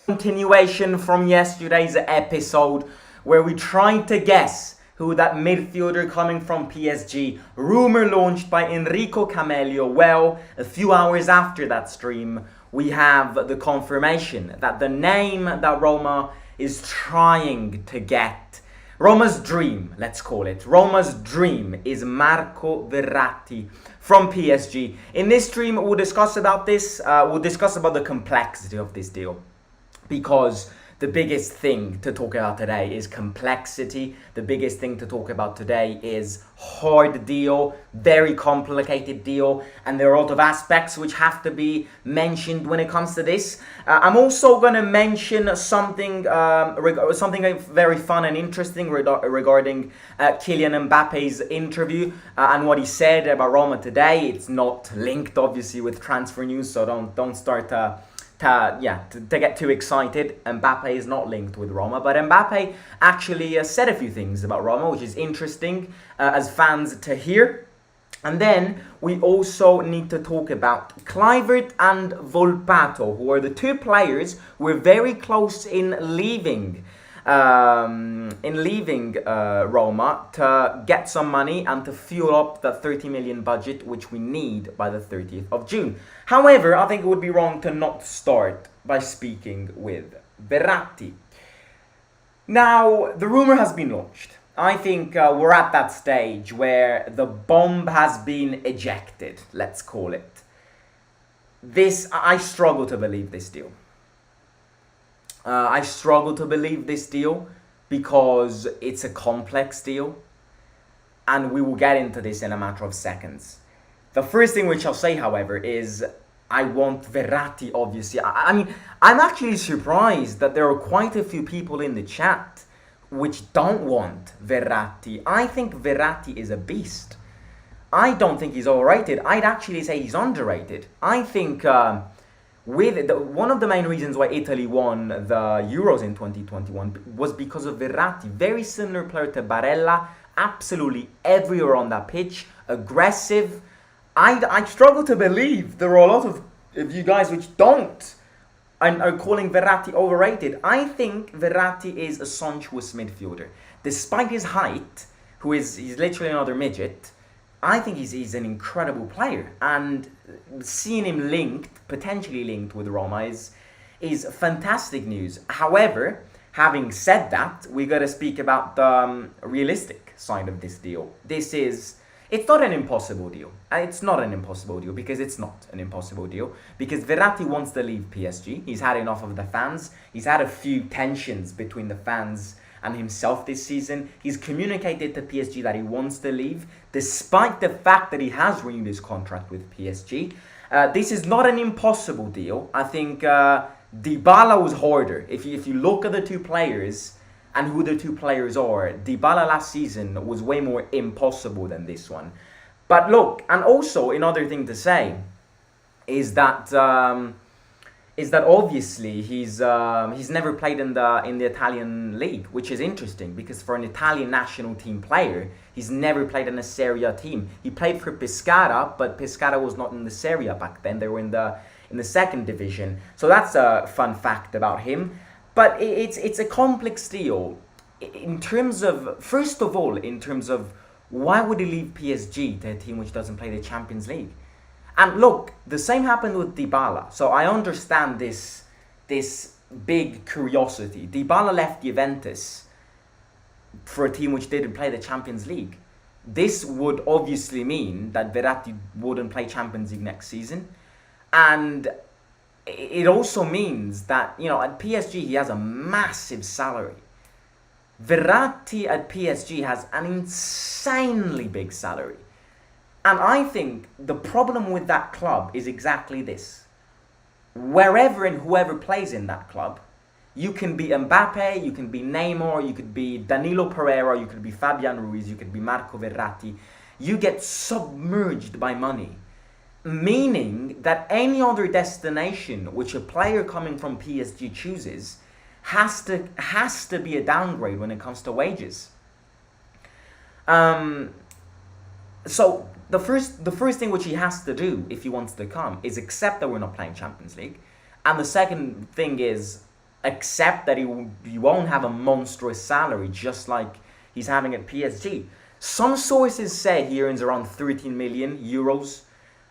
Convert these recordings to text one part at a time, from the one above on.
Continuation from yesterday's episode where we tried to guess who that midfielder coming from PSG, rumor launched by Enrico Camelio. Well, a few hours after that stream, we have the confirmation that the name that Roma is trying to get, Roma's dream, let's call it. Roma's dream is Marco Verratti from PSG. In this stream, we'll discuss about this. We'll discuss about the complexity of this deal. Because the biggest thing to talk about today is complexity. The biggest thing to talk about today is hard deal, very complicated deal, and there are a lot of aspects which have to be mentioned when it comes to this. I'm also going to mention something very fun and interesting regarding Kylian Mbappe's interview and what he said about Roma today. It's not linked, obviously, with transfer news, so don't start to get too excited. Mbappe is not linked with Roma, but Mbappe actually said a few things about Roma, which is interesting as fans to hear. And then we also need to talk about Kluivert and Volpato, who are the two players who are very close in leaving Roma to get some money and to fuel up the 30 million budget which we need by the 30th of June. However, I think it would be wrong to not start by speaking with Verratti. Now, the rumor has been launched. I think we're at that stage where the bomb has been ejected, let's call it. I struggle to believe this deal. I struggle to believe this deal because it's a complex deal, and we will get into this in a matter of seconds. The first thing which I'll say, however, is I want Verratti, obviously. I mean, I'm actually surprised that there are quite a few people in the chat which don't want Verratti. I think Verratti is a beast. I don't think he's overrated. I'd actually say he's underrated. I think one of the main reasons why Italy won the Euros in 2021 was because of Verratti. Very similar player to Barella, absolutely everywhere on that pitch, aggressive. I struggle to believe there are a lot of you guys which don't and are calling Verratti overrated. I think Verratti is a sumptuous midfielder. Despite his height, he's literally another midget, I think he's an incredible player, and seeing him potentially linked with Roma is fantastic news. However, having said that, we got to speak about the realistic side of this deal. It's not an impossible deal. It's not an impossible deal because it's not an impossible deal. Because Verratti wants to leave PSG. He's had enough of the fans. He's had a few tensions between the fans and himself this season. He's communicated to PSG that he wants to leave, despite the fact that he has renewed his contract with PSG. This is not an impossible deal. I think Dybala was harder. If you look at the two players and who the two players are, Dybala last season was way more impossible than this one. But look, and also another thing to say is that obviously he's never played in the Italian league, which is interesting because for an Italian national team player, he's never played in a Serie A team. He played for Pescara, but Pescara was not in the Serie A back then. They were in the second division. So that's a fun fact about him. But it's a complex deal in terms of, first of all, in terms of why would he leave PSG to a team which doesn't play the Champions League? And look, the same happened with Dybala. So I understand this big curiosity. Dybala left Juventus for a team which didn't play the Champions League. This would obviously mean that Verratti wouldn't play Champions League next season. And it also means that, at PSG he has a massive salary. Verratti at PSG has an insanely big salary. And I think the problem with that club is exactly this. Wherever and whoever plays in that club, you can be Mbappe, you can be Neymar, you could be Danilo Pereira, you could be Fabian Ruiz, you could be Marco Verratti. You get submerged by money. Meaning that any other destination which a player coming from PSG chooses has to be a downgrade when it comes to wages. So the first thing which he has to do if he wants to come is accept that we're not playing Champions League, and the second thing is accept that he won't have a monstrous salary just like he's having at PSG. Some sources say he earns around 13 million euros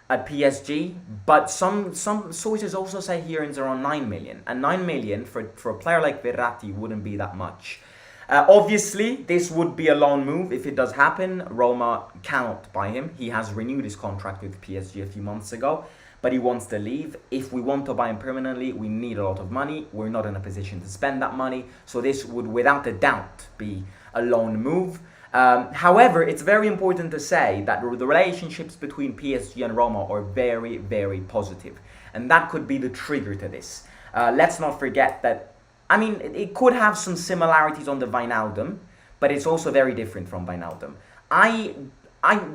at PSG, but some sources also say he earns around 9 million. And 9 million for a player like Verratti wouldn't be that much. Obviously, this would be a loan move if it does happen. Roma cannot buy him. He has renewed his contract with PSG a few months ago, but he wants to leave. If we want to buy him permanently, we need a lot of money. We're not in a position to spend that money, so this would without a doubt be a loan move. However, it's very important to say that the relationships between PSG and Roma are very, very positive, and that could be the trigger to this. Let's not forget that, I mean, it could have some similarities on the Wijnaldum, but it's also very different from Wijnaldum. I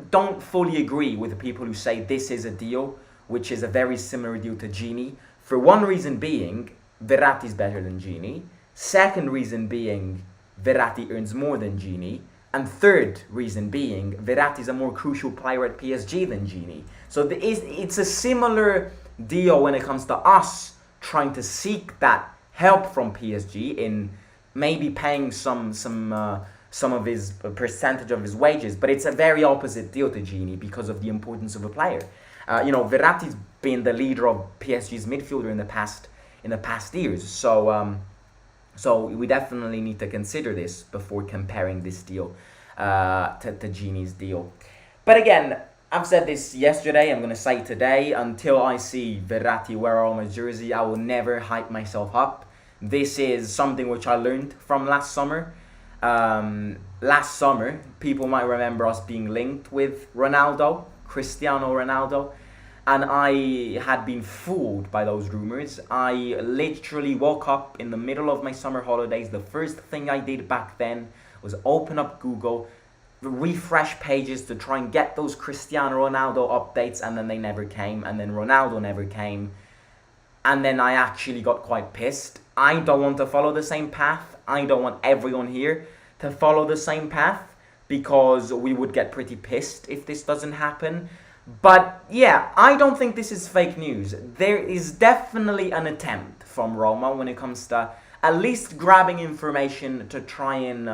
don't fully agree with the people who say this is a deal which is a very similar deal to Gini, for one reason being, Verratti's better than Gini. Second reason being, Verratti earns more than Gini. And third reason being, Verratti is a more crucial player at PSG than Gini. So it's a similar deal when it comes to us trying to seek that help from PSG in maybe paying some of his percentage of his wages. But it's a very opposite deal to Gini because of the importance of a player. Verratti's been the leader of PSG's midfielder in the past years. So we definitely need to consider this before comparing this deal to Gini's deal. But again, I've said this yesterday, I'm going to say it today. Until I see Verratti wear a Roma jersey, I will never hype myself up. This is something which I learned from last summer. Last summer, people might remember us being linked with Cristiano Ronaldo. And I had been fooled by those rumors. I literally woke up in the middle of my summer holidays. The first thing I did back then was open up Google, refresh pages to try and get those Cristiano Ronaldo updates, and then they never came, and then Ronaldo never came. And then I actually got quite pissed. I don't want to follow the same path. I don't want everyone here to follow the same path, because we would get pretty pissed if this doesn't happen. But yeah, I don't think this is fake news. There is definitely an attempt from Roma when it comes to at least grabbing information to try and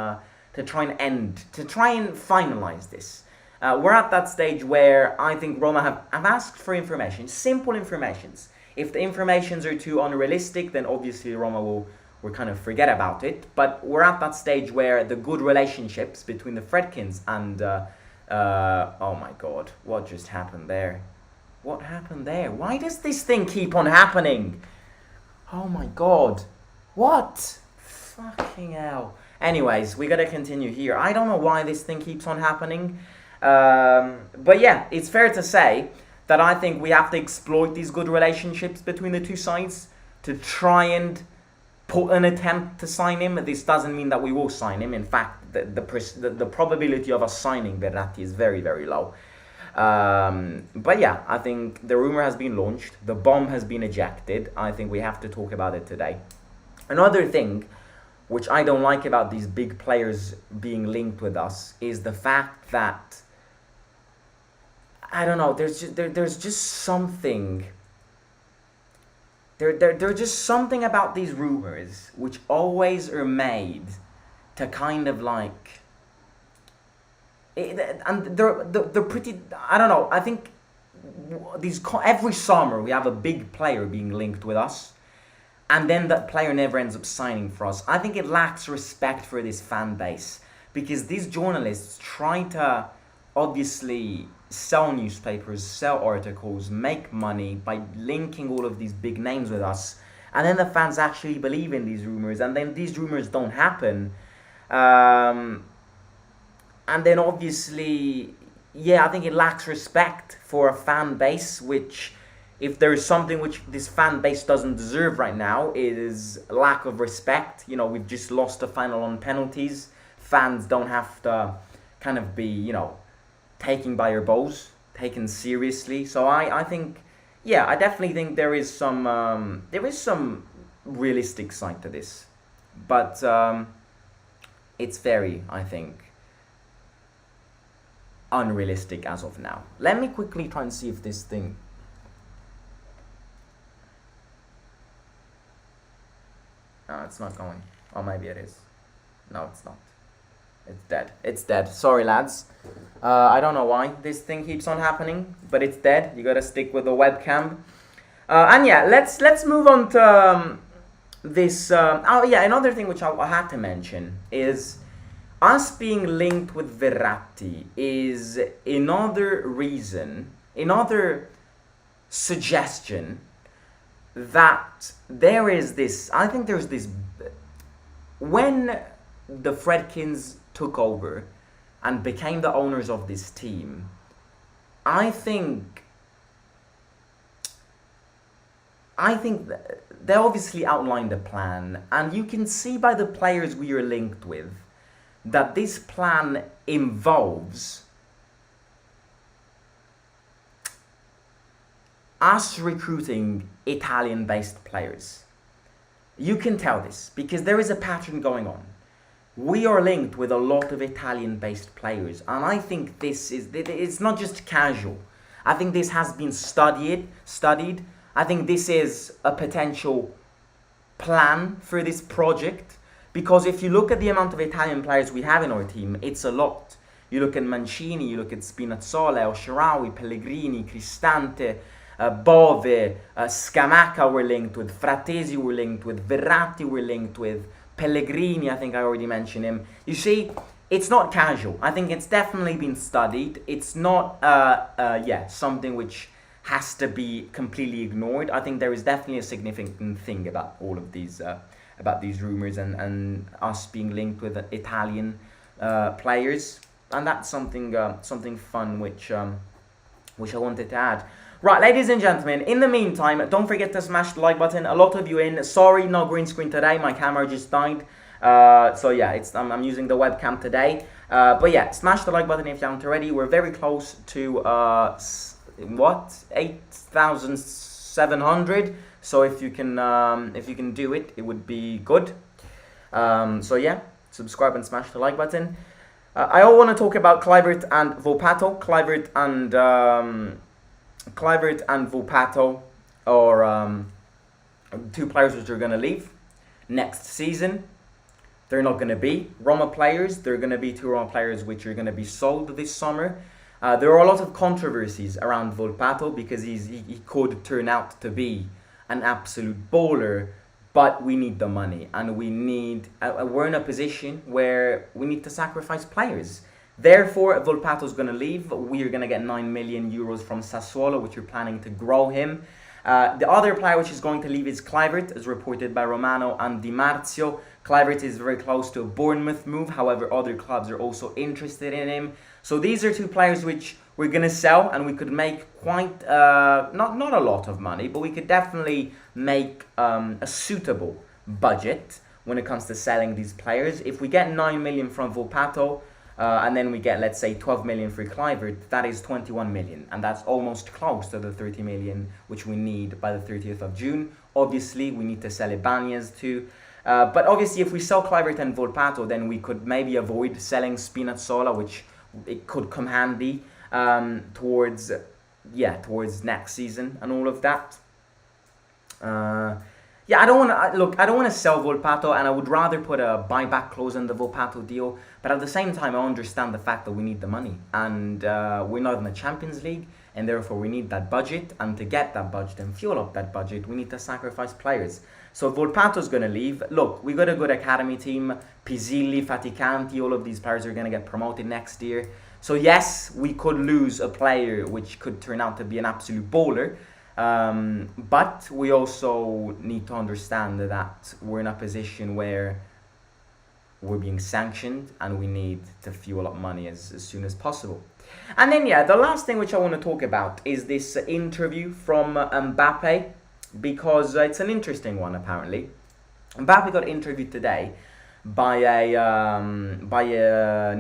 finalize this. We're at that stage where I think Roma have asked for information, simple informations. If the informations are too unrealistic, then obviously Roma will kind of forget about it. But we're at that stage where the good relationships between the Fredkins and oh my god, what just happened there? What happened there? Why does this thing keep on happening? Oh my god. What? Fucking hell. Anyways, we gotta continue here. I don't know why this thing keeps on happening. But yeah, it's fair to say that I think we have to exploit these good relationships between the two sides to try and put an attempt to sign him. This doesn't mean that we will sign him. In fact, the probability of us signing Verratti is very, very low. But yeah, I think the rumor has been launched. The bomb has been ejected. I think we have to talk about it today. Another thing which I don't like about these big players being linked with us is the fact that, I don't know, there's just something. There's just something about these rumors which always are made to kind of like, and they're pretty, I don't know, I think every summer we have a big player being linked with us, and then that player never ends up signing for us. I think it lacks respect for this fan base, because these journalists try to obviously sell newspapers, sell articles, make money by linking all of these big names with us, and then the fans actually believe in these rumors, and then these rumors don't happen. And then obviously, yeah, I think it lacks respect for a fan base, which, if there is something which this fan base doesn't deserve right now, it is lack of respect. You know, we've just lost the final on penalties. Fans don't have to kind of be, you know, taken by your balls, taken seriously. So I think, yeah, I definitely think there is some realistic side to this, but it's very, I think, unrealistic as of now. Let me quickly try and see if this thing. No, it's not going. Or maybe it is. No, it's not. It's dead. It's dead. Sorry, lads. I don't know why this thing keeps on happening, but it's dead. You gotta stick with the webcam. And yeah, let's move on to this. Oh yeah, another thing which I had to mention is us being linked with Verratti is another reason, another suggestion that there is this. I think there's this when the Fredkins took over and became the owners of this team. I think they obviously outlined a plan, and you can see by the players we are linked with that this plan involves us recruiting Italian-based players. You can tell this because there is a pattern going on. We are linked with a lot of Italian-based players, and I think it's not just casual. I think this has been studied. I think this is a potential plan for this project, because if you look at the amount of Italian players we have in our team, it's a lot. You look at Mancini, you look at Spinazzola, El Shaarawy, Pellegrini, Cristante, Bove, Scamacca we're linked with, Fratesi we're linked with, Verratti we're linked with, Pellegrini, I think I already mentioned him. You see, it's not casual. I think it's definitely been studied. It's not something which has to be completely ignored. I think there is definitely a significant thing about all of these rumors and us being linked with Italian players, and that's something fun which I wanted to add. Right, ladies and gentlemen, in the meantime, don't forget to smash the like button. A lot of you in. Sorry, no green screen today. My camera just died. So yeah, I'm using the webcam today. But yeah, smash the like button if you haven't already. We're very close to 8,700. So if you can do it, it would be good. So yeah, subscribe and smash the like button. I all want to talk about Kluivert and Volpato. Kluivert and Volpato are two players which are going to leave next season. They're not going to be Roma players. They're going to be two Roma players which are going to be sold this summer. There are a lot of controversies around Volpato because he could turn out to be an absolute baller, but we need the money, and we're in a position where we need to sacrifice players. Therefore, Volpato's going to leave. We are going to get 9 million euros from Sassuolo, which we're planning to grow him. The other player which is going to leave is Kluivert, as reported by Romano and Di Marzio. Kluivert is very close to a Bournemouth move. However, other clubs are also interested in him. So these are two players which we're going to sell, and we could make quite, not a lot of money, but we could definitely make a suitable budget when it comes to selling these players. If we get 9 million from Volpato, and then we get, let's say, 12 million for Kluivert, that is 21 million. And that's almost close to the 30 million which we need by the 30th of June. Obviously, we need to sell Ibanez too. But obviously, if we sell Kluivert and Volpato, then we could maybe avoid selling Spinazzola, which it could come handy towards next season and all of that. Yeah, I don't want to sell Volpato, and I would rather put a buyback clause in the Volpato deal. But at the same time, I understand the fact that we need the money, and we're not in the Champions League, and therefore we need that budget. And to get that budget and fuel up that budget, we need to sacrifice players. So Volpato's going to leave. Look, we got a good academy team. Pizzilli, Faticanti, all of these players are going to get promoted next year. So yes, we could lose a player which could turn out to be an absolute baller. But we also need to understand that we're in a position where we're being sanctioned and we need to fuel up money as soon as possible. And then yeah, the last thing which I want to talk about is this interview from Mbappe, because it's an interesting one apparently. Mbappe got interviewed today by an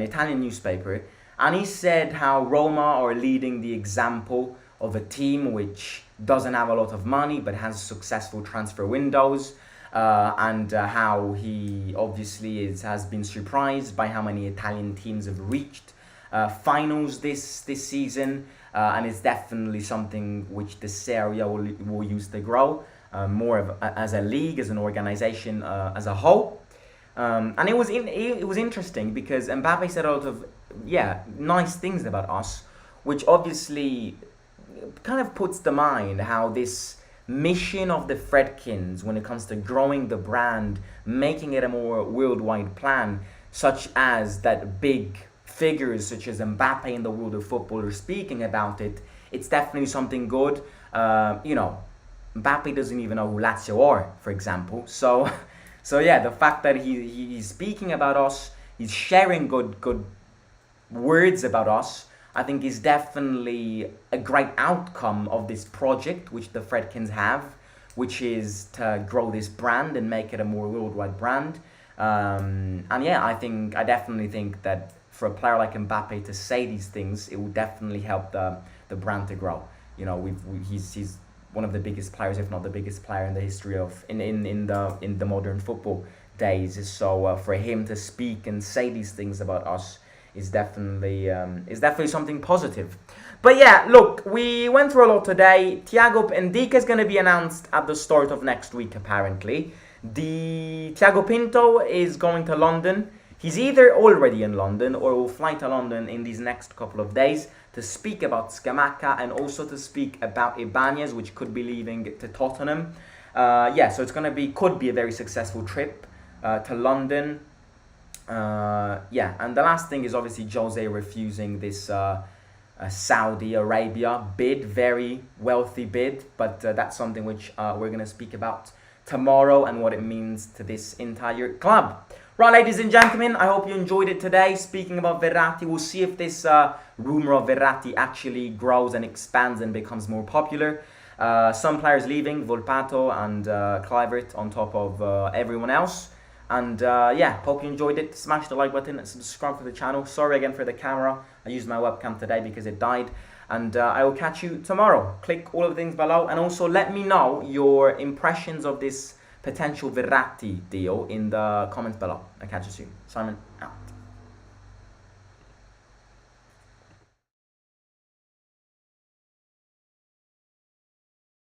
Italian newspaper, and he said how Roma are leading the example of a team which doesn't have a lot of money but has successful transfer windows, and how he obviously has been surprised by how many Italian teams have reached finals this season, and it's definitely something which the Serie A will use to grow. more of as a league, as an organization, as a whole. And it was interesting because Mbappe said a lot of nice things about us, which obviously kind of puts to mind how this mission of the Fredkins when it comes to growing the brand, making it a more worldwide plan, such as that big figures such as Mbappe in the world of football are speaking about it. It's definitely something good. Mbappe doesn't even know who Lazio are, for example. So yeah, the fact that he's speaking about us, he's sharing good words about us, I think is definitely a great outcome of this project which the Fredkins have, which is to grow this brand and make it a more worldwide brand. And yeah, I definitely think that for a player like Mbappe to say these things, it will definitely help the brand to grow. He's one of the biggest players, if not the biggest player in the history of in the modern football days. So for him to speak and say these things about us is definitely something positive. But yeah, look, we went through a lot today. Thiago Ndika is going to be announced at the start of next week, apparently. The Thiago Pinto is going to London. He's either already in London or will fly to London in these next couple of days to speak about Scamacca and also to speak about Ibanez, which could be leaving to Tottenham. So it's could be a very successful trip to London. And the last thing is obviously Jose refusing this Saudi Arabia bid, very wealthy bid, but that's something which we're going to speak about tomorrow and what it means to this entire club. Right, ladies and gentlemen, I hope you enjoyed it today. Speaking about Verratti, we'll see if this rumor of Verratti actually grows and expands and becomes more popular. Some players leaving, Volpato and Kluivert on top of everyone else. And hope you enjoyed it. Smash the like button and subscribe to the channel. Sorry again for the camera. I used my webcam today because it died. And I will catch you tomorrow. Click all of the things below. And also let me know your impressions of this potential Verratti deal in the comments below. I'll catch you soon. Simon, out.